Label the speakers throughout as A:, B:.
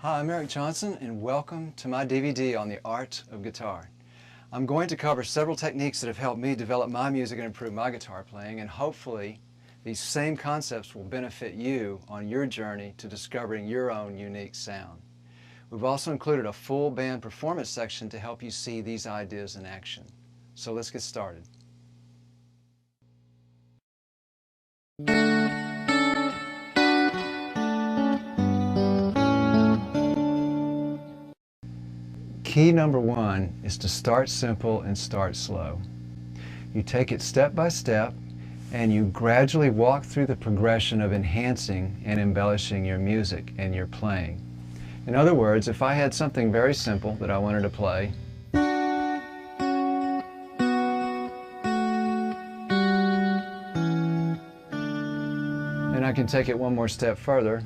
A: Hi, I'm Eric Johnson, and welcome to my DVD on the art of guitar. I'm going to cover several techniques that have helped me develop my music and improve my guitar playing, and hopefully these same concepts will benefit you on your journey to discovering your own unique sound. We've also included a full band performance section to help you see these ideas in action. So let's get started. Key number one is to start simple and start slow. You take it step by step and you gradually walk through the progression of enhancing and embellishing your music and your playing. In other words, if I had something very simple that I wanted to play, and I can take it one more step further,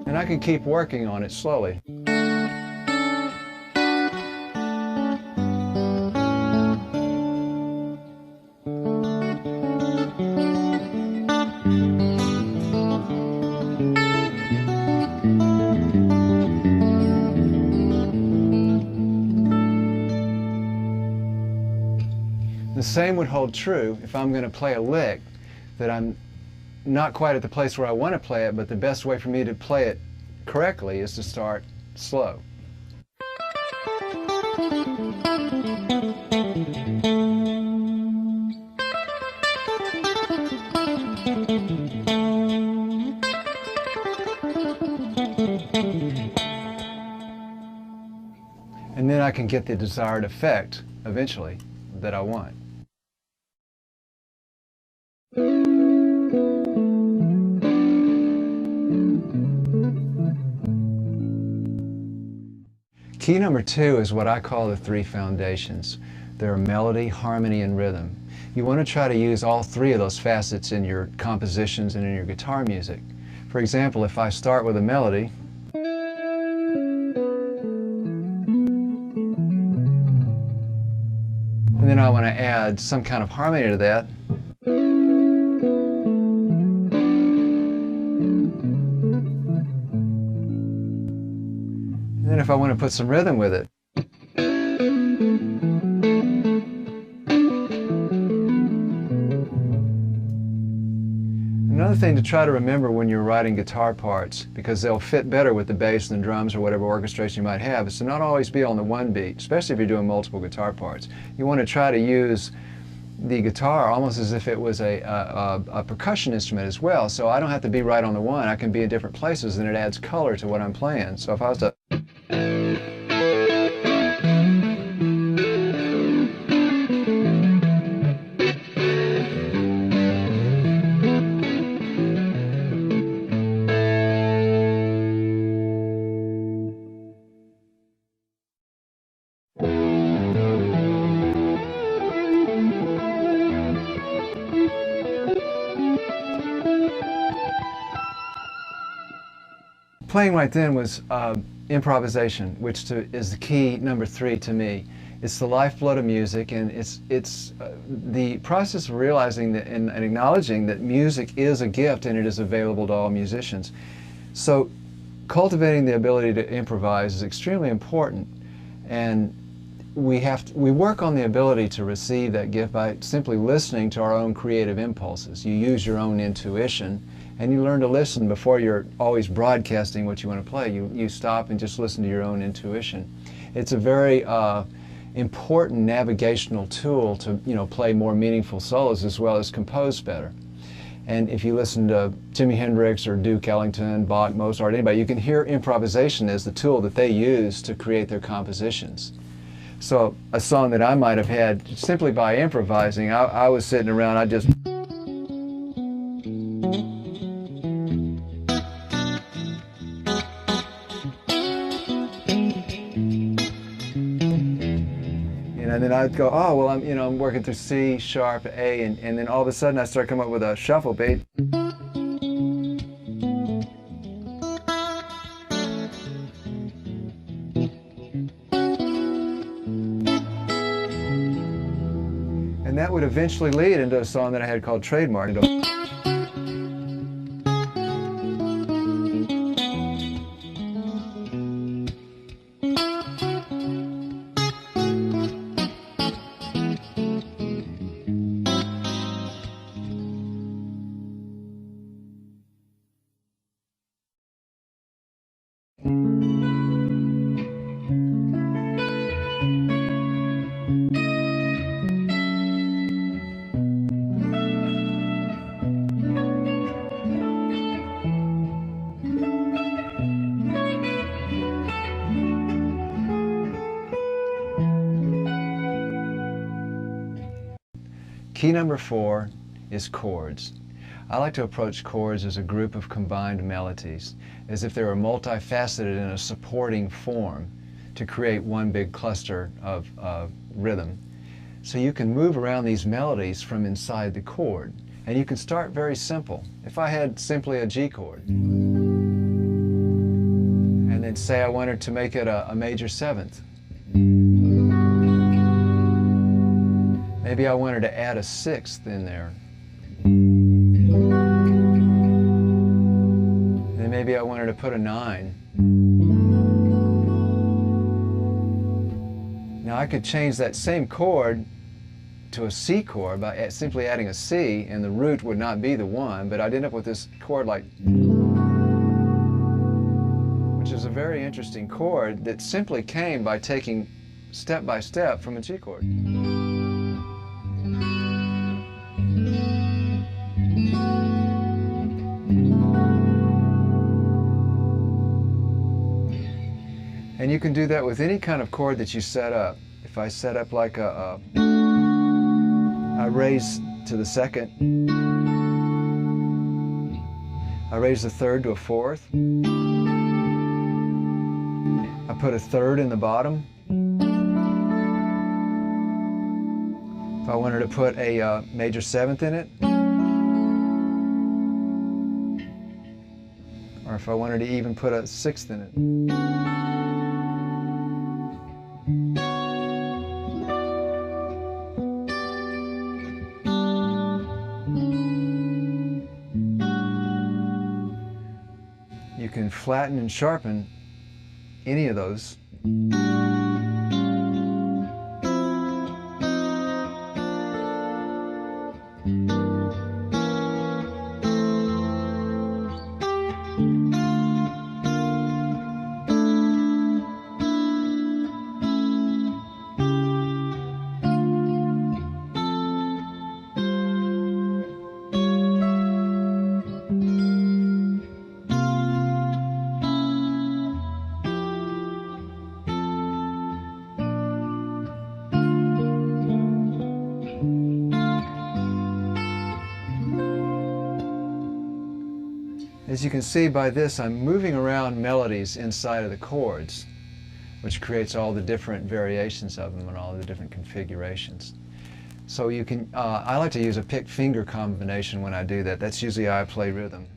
A: and I can keep working on it slowly. The same would hold true if I'm going to play a lick that I'm not quite at the place where I want to play it, but the best way for me to play it correctly is to start slow. And then I can get the desired effect eventually that I want. Key number two is what I call the three foundations. They're melody, harmony, and rhythm. You want to try to use all three of those facets in your compositions and in your guitar music. For example, if I start with a melody, and then I want to add some kind of harmony to that, and then if I want to put some rhythm with it. Another thing to try to remember when you're writing guitar parts, because they'll fit better with the bass and the drums or whatever orchestration you might have, is to not always be on the one beat, especially if you're doing multiple guitar parts. You want to try to use the guitar almost as if it was a percussion instrument as well, so I don't have to be right on the one. I can be in different places and it adds color to what I'm playing. So if I was to playing right then was improvisation, which is the key number three to me. It's the lifeblood of music, and it's the process of realizing that and acknowledging that music is a gift and it is available to all musicians. So cultivating the ability to improvise is extremely important, and we work on the ability to receive that gift by simply listening to our own creative impulses. You use your own intuition, and you learn to listen before you're always broadcasting what you want to play. You stop and just listen to your own intuition. It's a very important navigational tool to play more meaningful solos as well as compose better. And if you listen to Jimi Hendrix or Duke Ellington, Bach, Mozart, anybody, you can hear improvisation as the tool that they use to create their compositions. So a song that I might have had simply by improvising, I was sitting around, I just and then I'd go, oh, well, I'm working through C, sharp, A, and then all of a sudden I start coming up with a shuffle beat. And And that would eventually lead into a song that I had called Trademark. Key number 4 is chords. I like to approach chords as a group of combined melodies, as if they were multifaceted in a supporting form to create one big cluster of rhythm. So you can move around these melodies from inside the chord, and you can start very simple. If I had simply a G chord, and then say I wanted to make it a major 7th, maybe I wanted to add a 6th in there. Then maybe I wanted to put a 9. Now I could change that same chord to a C chord by simply adding a C, and the root would not be the 1, but I'd end up with this chord like, which is a very interesting chord that simply came by taking step by step from a G chord. And you can do that with any kind of chord that you set up. If I set up like I raise to the 2nd, I raise the 3rd to a 4th, I put a 3rd in the bottom. If I wanted to put a major 7th in it, or if I wanted to even put a 6th in it. You can flatten and sharpen any of those. As you can see by this, I'm moving around melodies inside of the chords, which creates all the different variations of them and all the different configurations. So you can, I like to use a pick finger combination when I do that. That's usually how I play rhythm.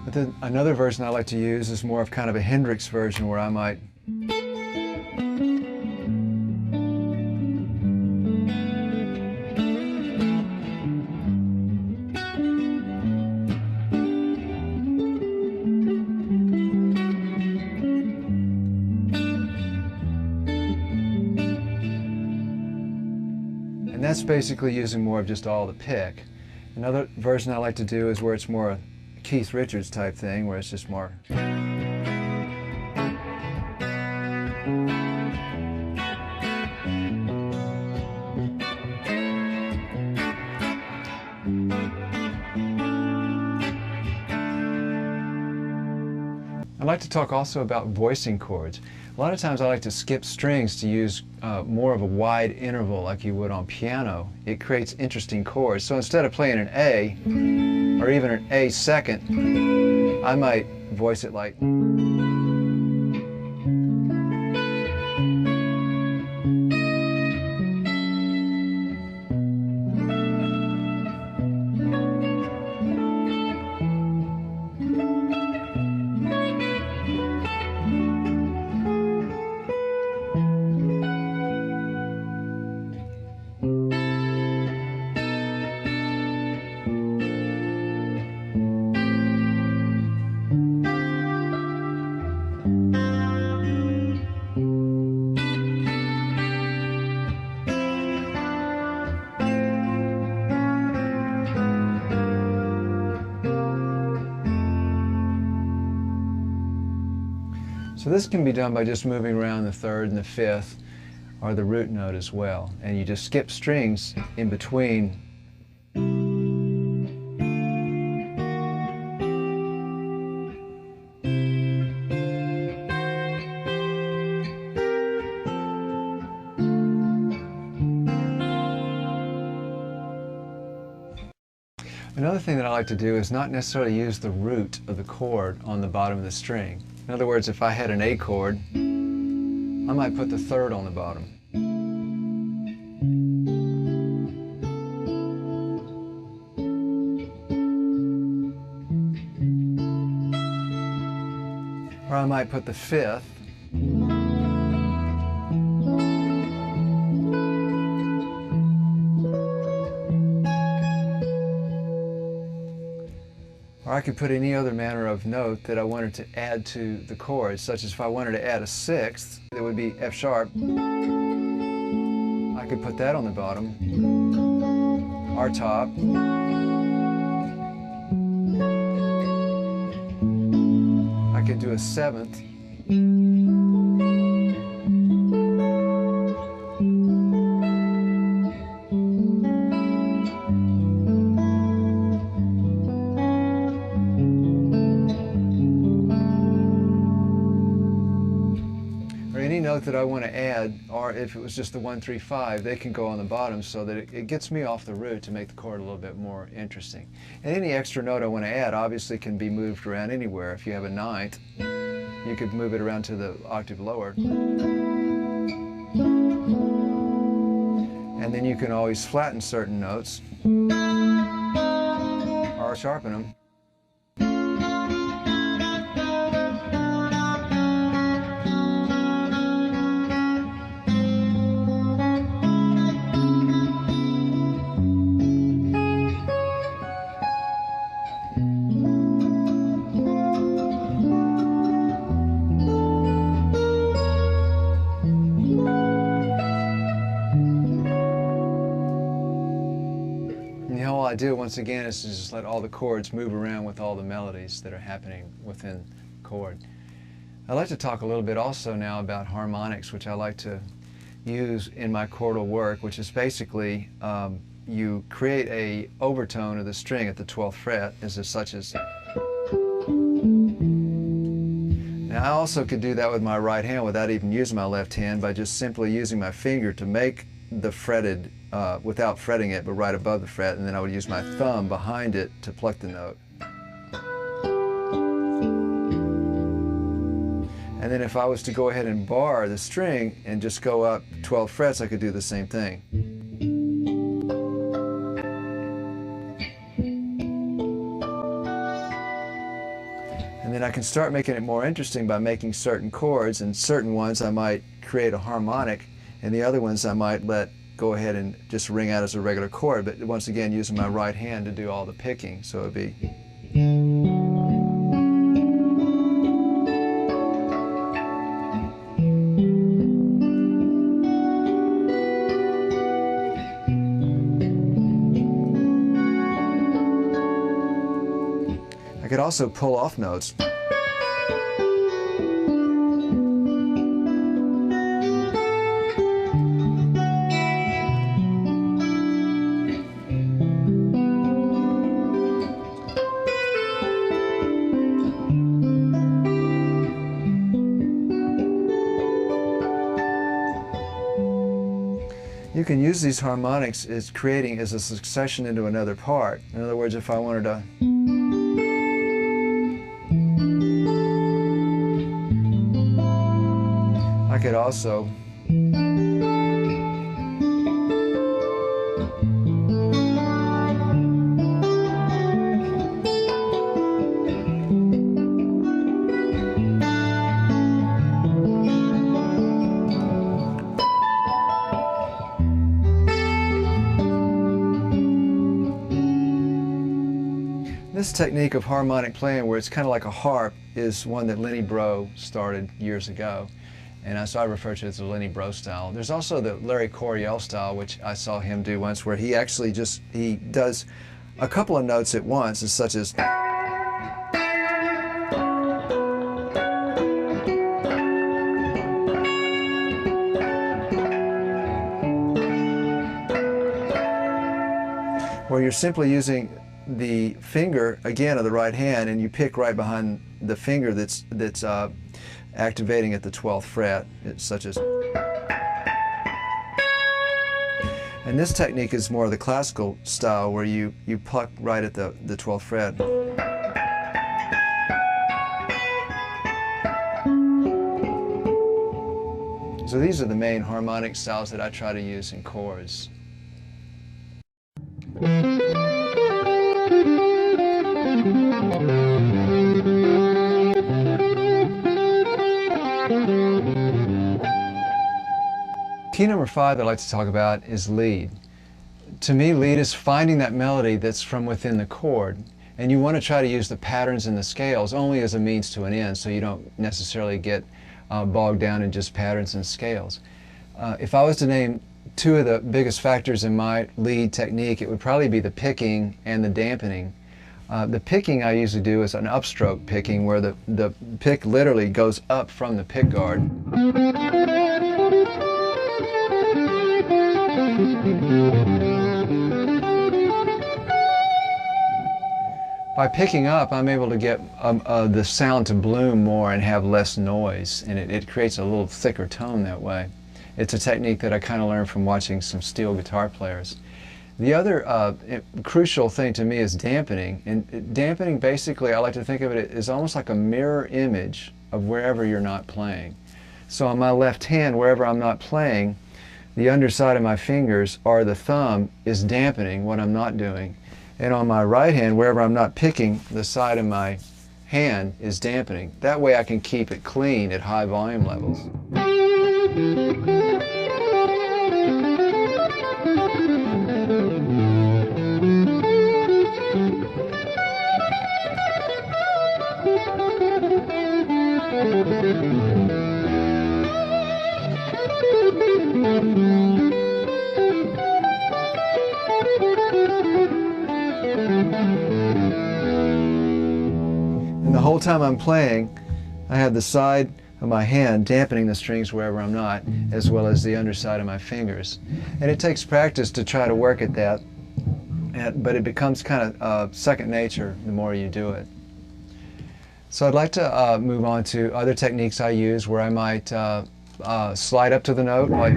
A: But then another version I like to use is more of kind of a Hendrix version, where I might and that's basically using more of just all the pick. Another version I like to do is where it's more a Keith Richards type thing, where it's just more. I'd like to talk also about voicing chords. A lot of times I like to skip strings to use more of a wide interval like you would on piano. It creates interesting chords. So instead of playing an A, or even an A second, I might voice it like. So this can be done by just moving around the third and the fifth, or the root note as well. And you just skip strings in between. Another thing that I like to do is not necessarily use the root of the chord on the bottom of the string. In other words, if I had an A chord, I might put the third on the bottom. Or I might put the fifth. Or I could put any other manner of note that I wanted to add to the chord, such as if I wanted to add a sixth, it would be F sharp. I could put that on the bottom, R top. I could do a seventh. Note that I want to add, or if it was just the 1, 3, 5, they can go on the bottom so that it gets me off the root to make the chord a little bit more interesting. And any extra note I want to add obviously can be moved around anywhere. If you have a ninth, you could move it around to the octave lower. And then you can always flatten certain notes or sharpen them. All I do once again is to just let all the chords move around with all the melodies that are happening within the chord. I'd like to talk a little bit also now about harmonics, which I like to use in my chordal work, which is basically you create a overtone of the string at the 12th fret, such as. Now I also could do that with my right hand without even using my left hand, by just simply using my finger to make the fretted, without fretting it, but right above the fret, and then I would use my thumb behind it to pluck the note. And then if I was to go ahead and bar the string and just go up 12 frets, I could do the same thing. And then I can start making it more interesting by making certain chords, and certain ones I might create a harmonic, and the other ones I might let go ahead and just ring out as a regular chord, but once again using my right hand to do all the picking. So it would be. I could also pull off notes. You can use these harmonics as creating as a succession into another part. In other words, if I wanted to I could also This technique of harmonic playing, where it's kind of like a harp, is one that Lenny Breau started years ago. And so I refer to it as the Lenny Breau style. There's also the Larry Coryell style, which I saw him do once, where he actually he does a couple of notes at once, such as. where you're simply using the finger, again, of the right hand, and you pick right behind the finger that's activating at the 12th fret, such as. And this technique is more of the classical style, where you pluck right at the 12th fret. So these are the main harmonic styles that I try to use in chords. Key number 5 that I like to talk about is lead. To me, lead is finding that melody that's from within the chord. And you want to try to use the patterns and the scales only as a means to an end, so you don't necessarily get bogged down in just patterns and scales. If I was to name two of the biggest factors in my lead technique, it would probably be the picking and the dampening. The picking I usually do is an upstroke picking, where the pick literally goes up from the pick guard. By picking up, I'm able to get the sound to bloom more and have less noise, and it creates a little thicker tone that way. It's a technique that I kind of learned from watching some steel guitar players. The other crucial thing to me is dampening. And dampening, basically, I like to think of it as almost like a mirror image of wherever you're not playing. So on my left hand, wherever I'm not playing, the underside of my fingers or the thumb is dampening what I'm not doing. And on my right hand, wherever I'm not picking, the side of my hand is dampening. That way I can keep it clean at high volume levels. And the whole time I'm playing, I have the side of my hand dampening the strings wherever I'm not, as well as the underside of my fingers. And it takes practice to try to work at that, but it becomes kind of second nature the more you do it. So I'd like to move on to other techniques I use, where I might slide up to the note, like.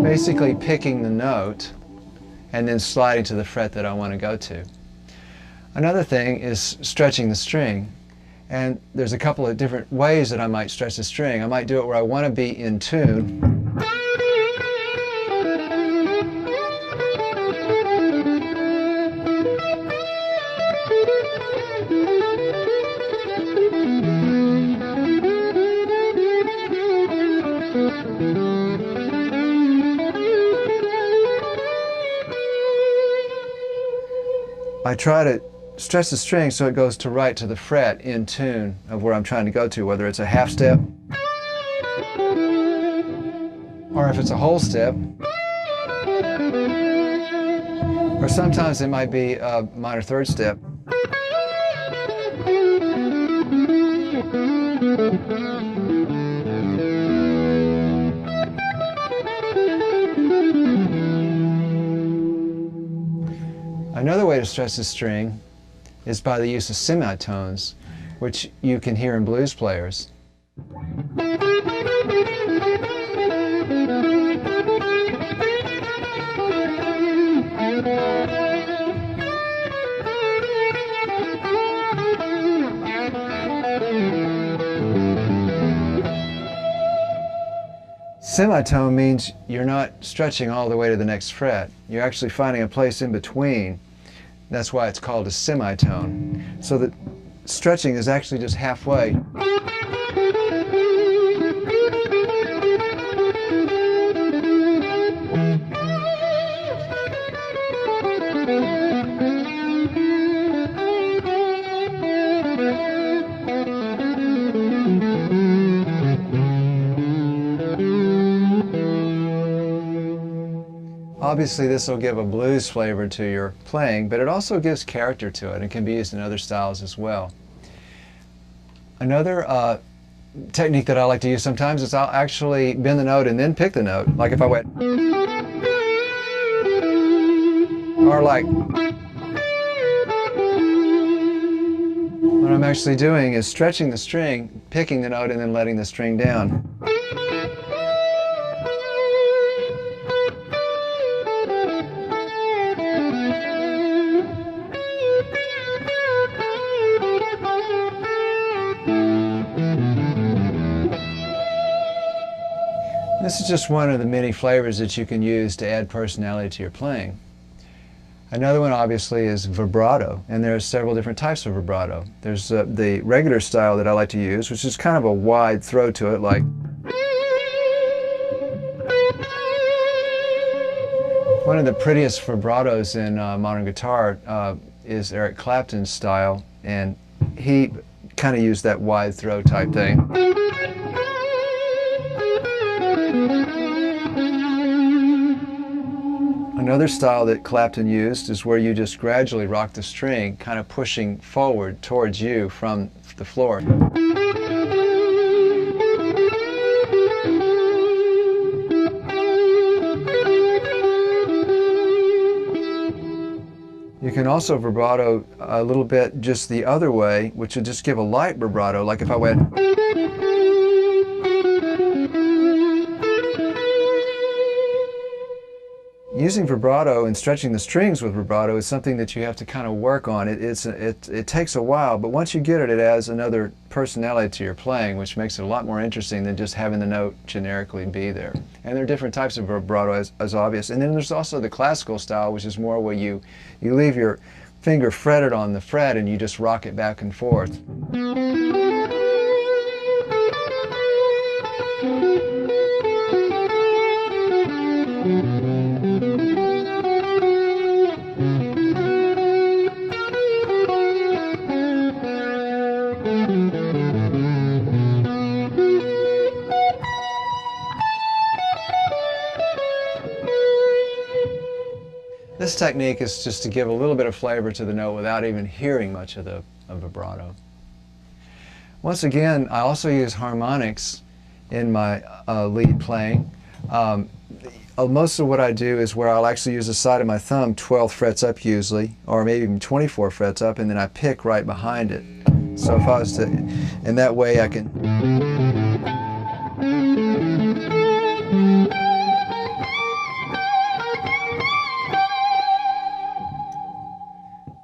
A: Basically picking the note and then sliding to the fret that I want to go to. Another thing is stretching the string, and there's a couple of different ways that I might stretch the string. I might do it where I want to be in tune. I try to stretch the string so it goes to right to the fret in tune of where I'm trying to go to, whether it's a half step or if it's a whole step, or sometimes it might be a minor third step. Another way to stretch the string is by the use of semitones, which you can hear in blues players. Semitone means you're not stretching all the way to the next fret. You're actually finding a place in between. That's why it's called a semitone. So that stretching is actually just halfway. Obviously this will give a blues flavor to your playing, but it also gives character to it and can be used in other styles as well. Another technique that I like to use sometimes is I'll actually bend the note and then pick the note. Like if I went, or like, what I'm actually doing is stretching the string, picking the note, and then letting the string down. This is just one of the many flavors that you can use to add personality to your playing. Another one obviously is vibrato, and there are several different types of vibrato. There's the regular style that I like to use, which is kind of a wide throw to it, like. One of the prettiest vibratos in modern guitar is Eric Clapton's style, and he kind of used that wide throw type thing. Another style that Clapton used is where you just gradually rock the string, kind of pushing forward towards you from the floor. You can also vibrato a little bit just the other way, which would just give a light vibrato, like if I went. Using vibrato and stretching the strings with vibrato is something that you have to kind of work on. It takes a while, but once you get it, it adds another personality to your playing, which makes it a lot more interesting than just having the note generically be there. And there are different types of vibrato, as obvious. And then there's also the classical style, which is more where you leave your finger fretted on the fret and you just rock it back and forth. This technique is just to give a little bit of flavor to the note without even hearing much of the vibrato. Once again, I also use harmonics in my lead playing. Most of what I do is where I'll actually use the side of my thumb 12 frets up usually, or maybe even 24 frets up, and then I pick right behind it. So if I was to, and that way I can.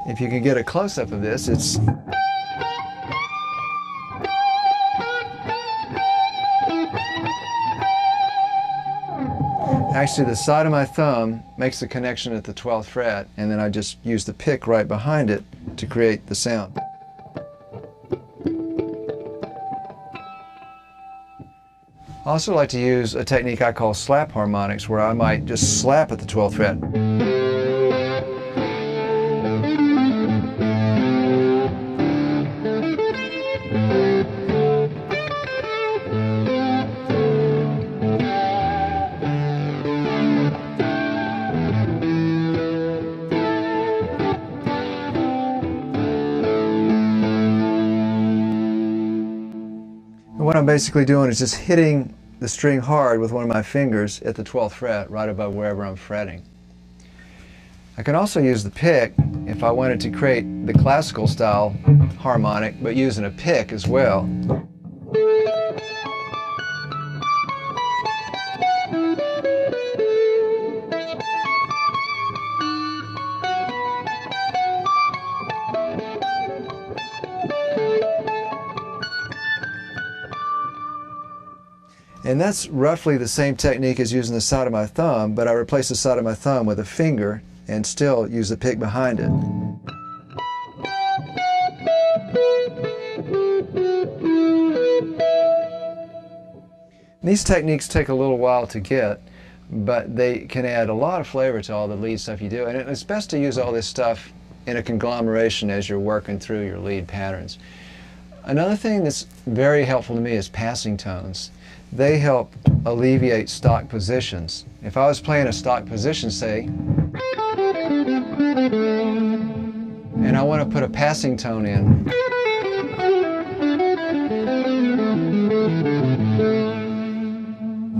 A: If you can get a close-up of this, it's. Actually, the side of my thumb makes the connection at the 12th fret, and then I just use the pick right behind it to create the sound. I also like to use a technique I call slap harmonics, where I might just slap at the 12th fret. What I'm basically doing is just hitting the string hard with one of my fingers at the 12th fret, right above wherever I'm fretting. I can also use the pick if I wanted to create the classical style harmonic, but using a pick as well. And that's roughly the same technique as using the side of my thumb, but I replace the side of my thumb with a finger and still use the pick behind it. These techniques take a little while to get, but they can add a lot of flavor to all the lead stuff you do. And it's best to use all this stuff in a conglomeration as you're working through your lead patterns. Another thing that's very helpful to me is passing tones. they help alleviate stock positions. If I was playing a stock position, say, and I want to put a passing tone in,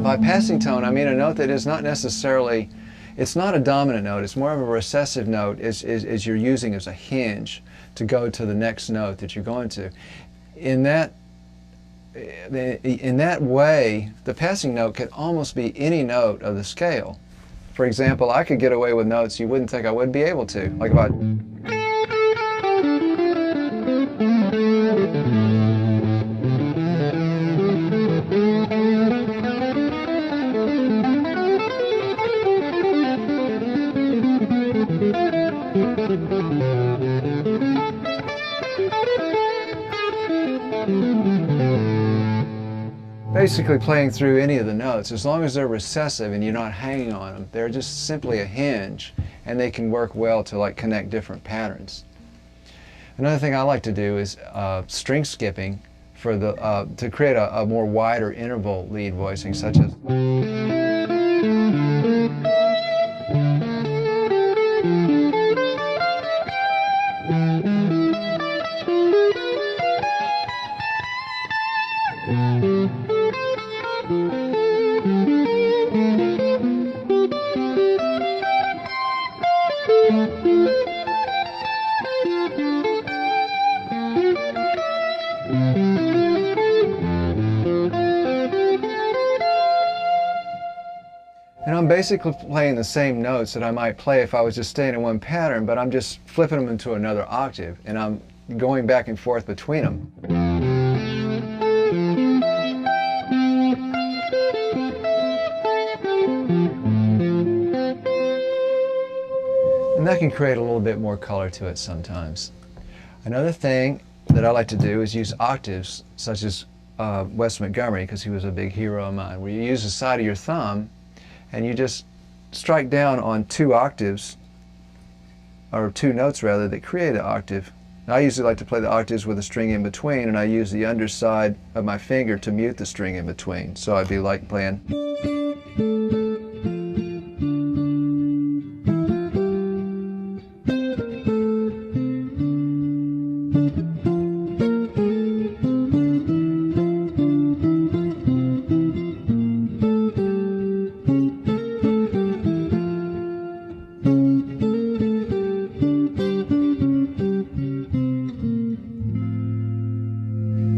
A: by passing tone, I mean a note that is not necessarily, it's not a dominant note, it's more of a recessive note as you're using as a hinge to go to the next note that you're going to. In that way, the passing note could almost be any note of the scale. For example, I could get away with notes you wouldn't think I would be able to, like about. Basically playing through any of the notes, as long as they're recessive and you're not hanging on them, they're just simply a hinge, and they can work well to like connect different patterns. Another thing I like to do is string skipping for the to create a more wider interval lead voicing, such as. And I'm basically playing the same notes that I might play if I was just staying in one pattern, but I'm just flipping them into another octave, and I'm going back and forth between them. And that can create a little bit more color to it sometimes. Another thing that I like to do is use octaves, such as Wes Montgomery, because he was a big hero of mine, where you use the side of your thumb and you just strike down on two octaves, or two notes rather, that create an octave. I usually like to play the octaves with a string in between, and I use the underside of my finger to mute the string in between. So I'd be like playing.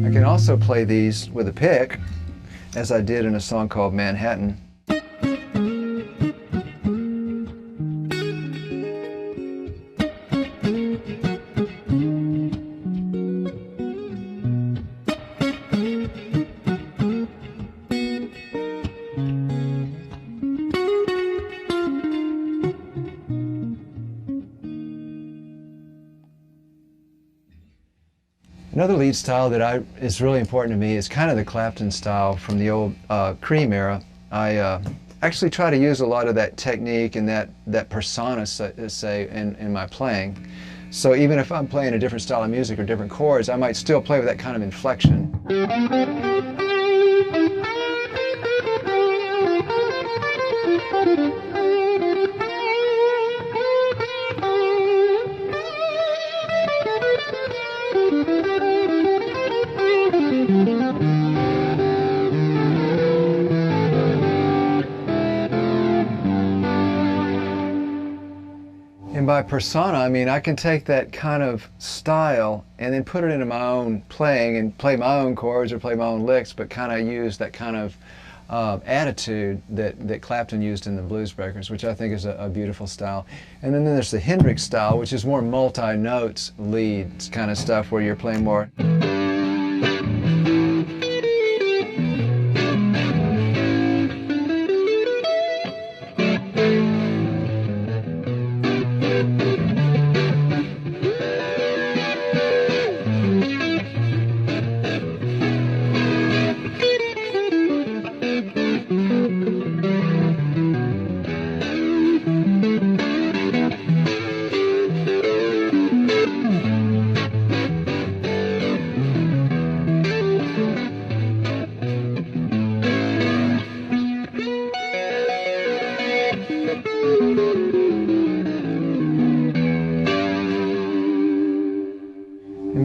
A: I can also play these with a pick, as I did in a song called Manhattan. Another lead style that is really important to me is kind of the Clapton style from the old Cream era. I actually try to use a lot of that technique and that persona, say, in my playing. So even if I'm playing a different style of music or different chords, I might still play with that kind of inflection. And by persona, I mean I can take that kind of style and then put it into my own playing and play my own chords or play my own licks, but kind of use that kind of attitude that Clapton used in the Blues Breakers, which I think is a beautiful style. And then there's the Hendrix style, which is more multi-notes lead kind of stuff, where you're playing more.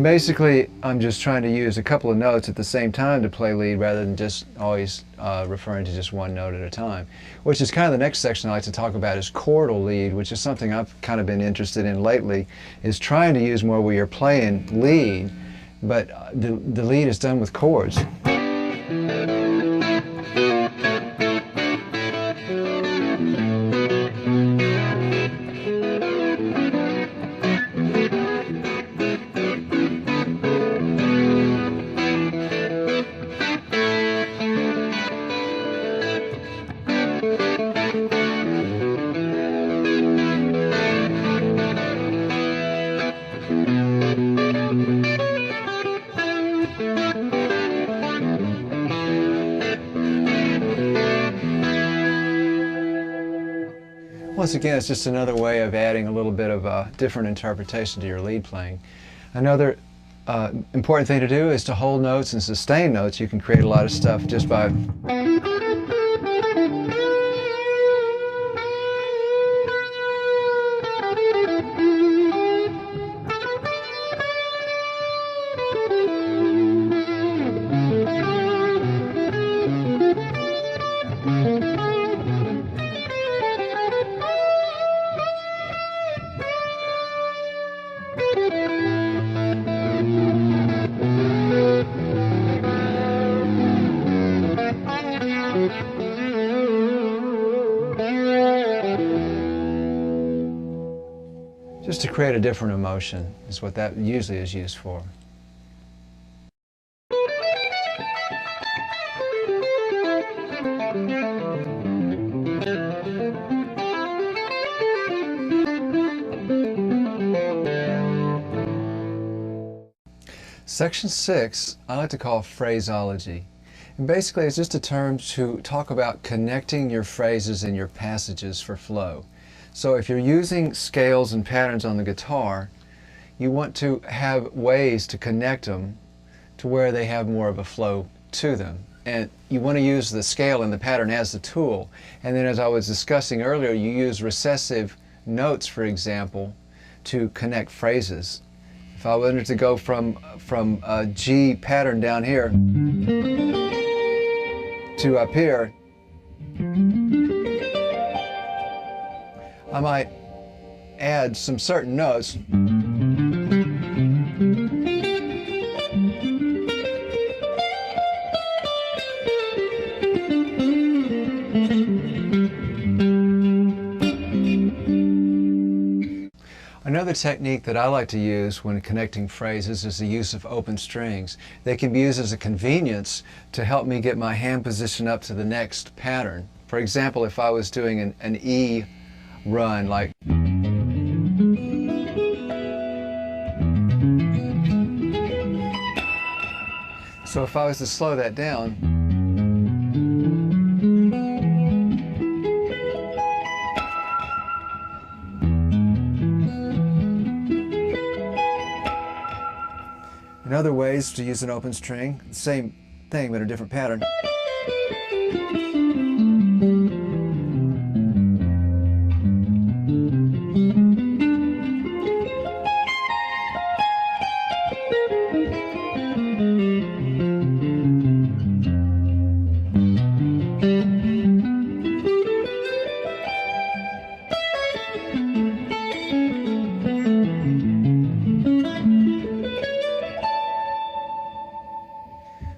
A: And basically, I'm just trying to use a couple of notes at the same time to play lead rather than just always referring to just one note at a time. Which is kind of the next section I like to talk about is chordal lead, which is something I've kind of been interested in lately, is trying to use more where you're playing lead, but the lead is done with chords. Once again, it's just another way of adding a little bit of a different interpretation to your lead playing. Another important thing to do is to hold notes and sustain notes. You can create a lot of stuff just by just to create a different emotion is what that usually is used for. Section 6, I like to call phraseology. And basically it's just a term to talk about connecting your phrases and your passages for flow. So if you're using scales and patterns on the guitar, you want to have ways to connect them to where they have more of a flow to them. And you want to use the scale and the pattern as the tool. And then as I was discussing earlier, you use recessive notes, for example, to connect phrases. If I wanted to go from a G pattern down here to up here, I might add some certain notes. Another technique that I like to use when connecting phrases is the use of open strings. They can be used as a convenience to help me get my hand position up to the next pattern. For example, if I was doing an E run, like so if I was to slow that down, in other ways to use an open string, the same thing but a different pattern.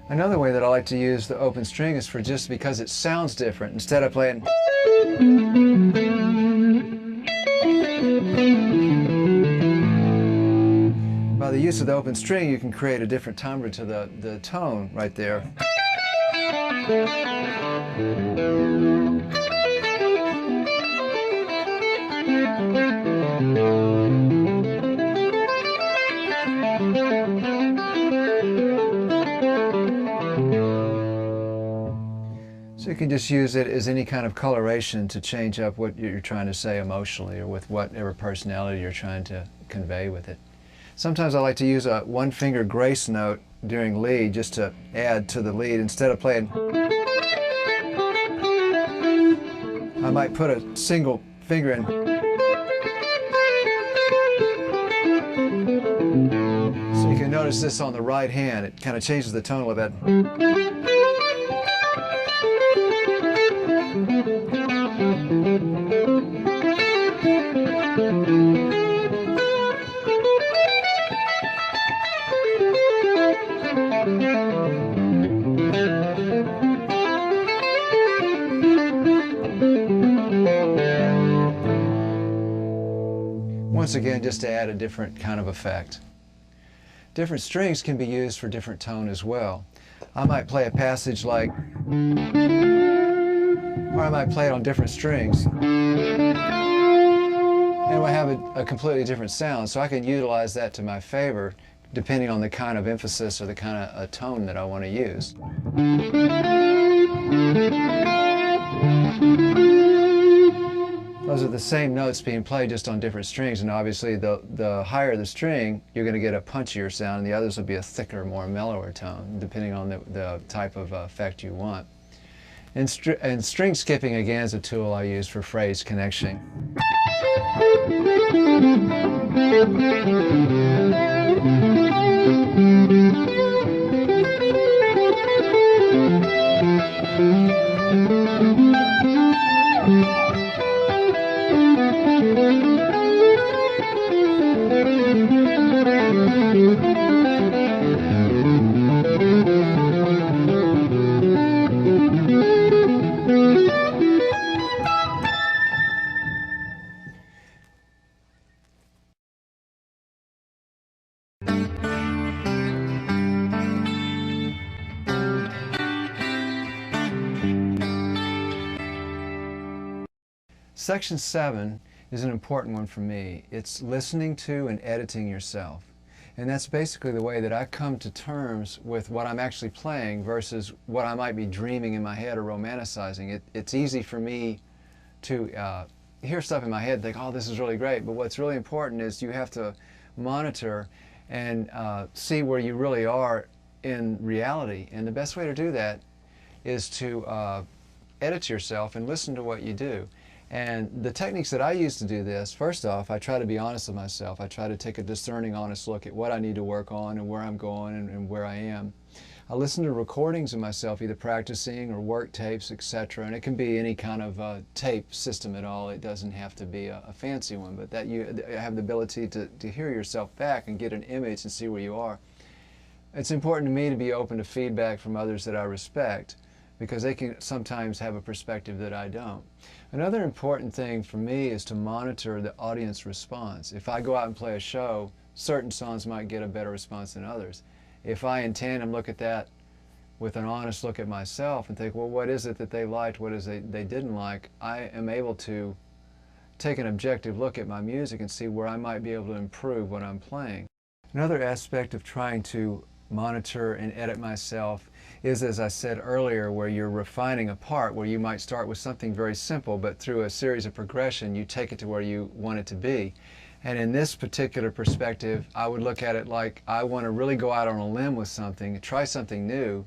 A: Another way that I like to use the open string is for just because it sounds different. Instead of playing by the use of the open string, you can create a different timbre to the tone right there. So you can just use it as any kind of coloration to change up what you're trying to say emotionally or with whatever personality you're trying to convey with it. Sometimes I like to use a one-finger grace note during lead just to add to the lead. Instead of playing, I might put a single finger in. So you can notice notice this on the right hand. It kind of changes the tone a little bit. Once again, just to add a different kind of effect. Different strings can be used for different tone as well. I might play a passage like, or I might play it on different strings, and we'll have a completely different sound, so I can utilize that to my favor depending on the kind of emphasis or the kind of tone that I want to use. Those are the same notes being played just on different strings, and obviously the higher the string, you're going to get a punchier sound, and the others will be a thicker, more mellower tone, depending on the type of effect you want. And string skipping, again, is a tool I use for phrase connection. Section 7 is an important one for me. It's listening to and editing yourself. And that's basically the way that I come to terms with what I'm actually playing versus what I might be dreaming in my head or romanticizing. It's easy for me to hear stuff in my head and think, oh, this is really great. But what's really important is you have to monitor and see where you really are in reality. And the best way to do that is to edit yourself and listen to what you do. And the techniques that I use to do this, first off, I try to be honest with myself. I try to take a discerning, honest look at what I need to work on and where I'm going and where I am. I listen to recordings of myself, either practicing or work tapes, etc. And it can be any kind of tape system at all. It doesn't have to be a fancy one, but that you have the ability to hear yourself back and get an image and see where you are. It's important to me to be open to feedback from others that I respect, because they can sometimes have a perspective that I don't. Another important thing for me is to monitor the audience response. If I go out and play a show, certain songs might get a better response than others. If I in tandem look at that with an honest look at myself and think, well, what is it that they liked, what is it they didn't like, I am able to take an objective look at my music and see where I might be able to improve what I'm playing. Another aspect of trying to monitor and edit myself is, as I said earlier, where you're refining a part, where you might start with something very simple, but through a series of progression you take it to where you want it to be. And in this particular perspective, I would look at it like I want to really go out on a limb with something, try something new,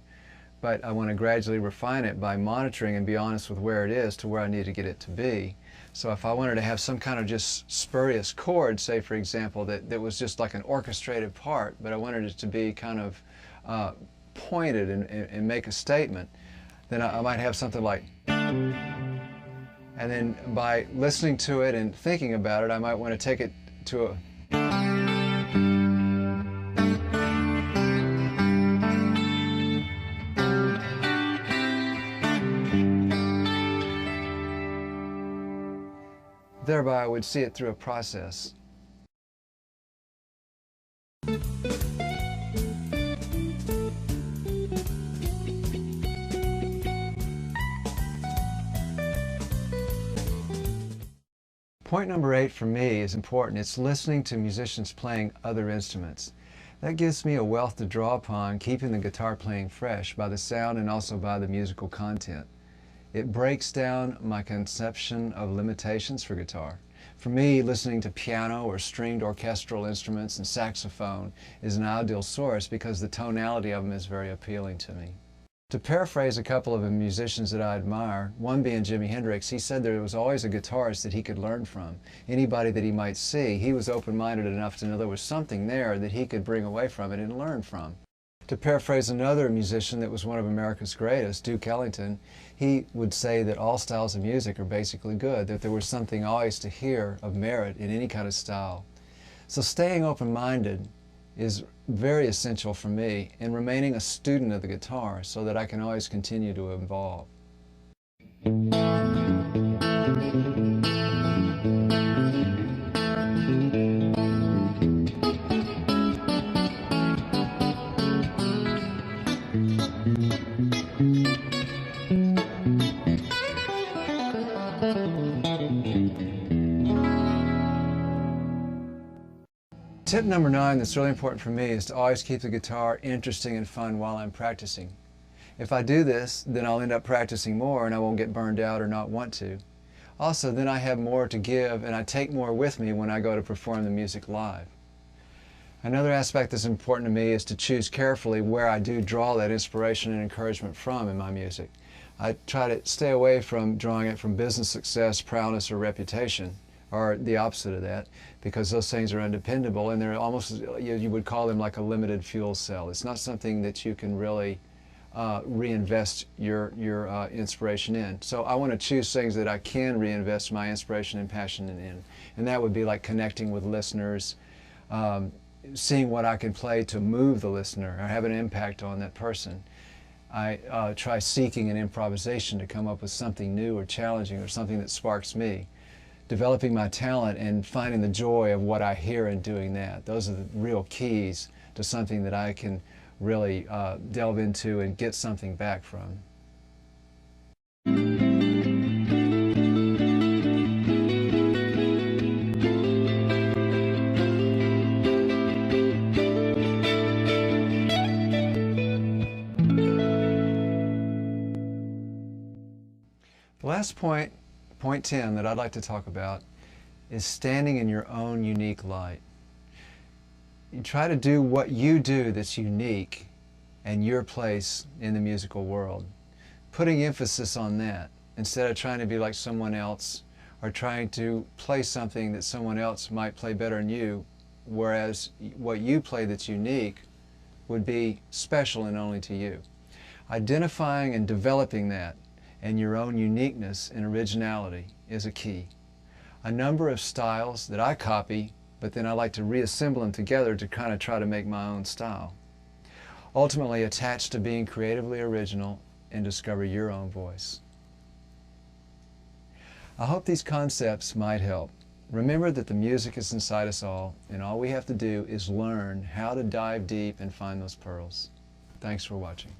A: but I want to gradually refine it by monitoring and be honest with where it is to where I need to get it to be. So if I wanted to have some kind of just spurious chord, say for example, that was just like an orchestrated part, but I wanted it to be kind of pointed and make a statement, then I might have something like, and then by listening to it and thinking about it, I might want to take it to a, thereby I would see it through a process. Point number 8 for me is important. It's listening to musicians playing other instruments. That gives me a wealth to draw upon, keeping the guitar playing fresh by the sound and also by the musical content. It breaks down my conception of limitations for guitar. For me, listening to piano or stringed orchestral instruments and saxophone is an ideal source because the tonality of them is very appealing to me. To paraphrase a couple of the musicians that I admire, one being Jimi Hendrix, he said there was always a guitarist that he could learn from. Anybody that he might see, he was open-minded enough to know there was something there that he could bring away from it and learn from. To paraphrase another musician that was one of America's greatest, Duke Ellington, he would say that all styles of music are basically good, that there was something always to hear of merit in any kind of style. So staying open-minded is very essential for me, and remaining a student of the guitar so that I can always continue to evolve. Tip number 9 that's really important for me is to always keep the guitar interesting and fun while I'm practicing. If I do this, then I'll end up practicing more and I won't get burned out or not want to. Also, then I have more to give and I take more with me when I go to perform the music live. Another aspect that's important to me is to choose carefully where I do draw that inspiration and encouragement from in my music. I try to stay away from drawing it from business success, prowess, or reputation, or the opposite of that, because those things are undependable and they're almost, you would call them like a limited fuel cell. It's not something that you can really reinvest your inspiration in. So I want to choose things that I can reinvest my inspiration and passion in. And that would be like connecting with listeners, seeing what I can play to move the listener or have an impact on that person. I try seeking an improvisation to come up with something new or challenging or something that sparks me. Developing my talent and finding the joy of what I hear and doing that. Those are the real keys to something that I can really delve into and get something back from. The last point, point 10, that I'd like to talk about is standing in your own unique light. You try to do what you do that's unique and your place in the musical world. Putting emphasis on that instead of trying to be like someone else or trying to play something that someone else might play better than you, whereas what you play that's unique would be special and only to you. Identifying and developing that and your own uniqueness and originality is a key. A number of styles that I copy, but then I like to reassemble them together to kind of try to make my own style. Ultimately attached to being creatively original and discover your own voice. I hope these concepts might help. Remember that the music is inside us all, and all we have to do is learn how to dive deep and find those pearls. Thanks for watching.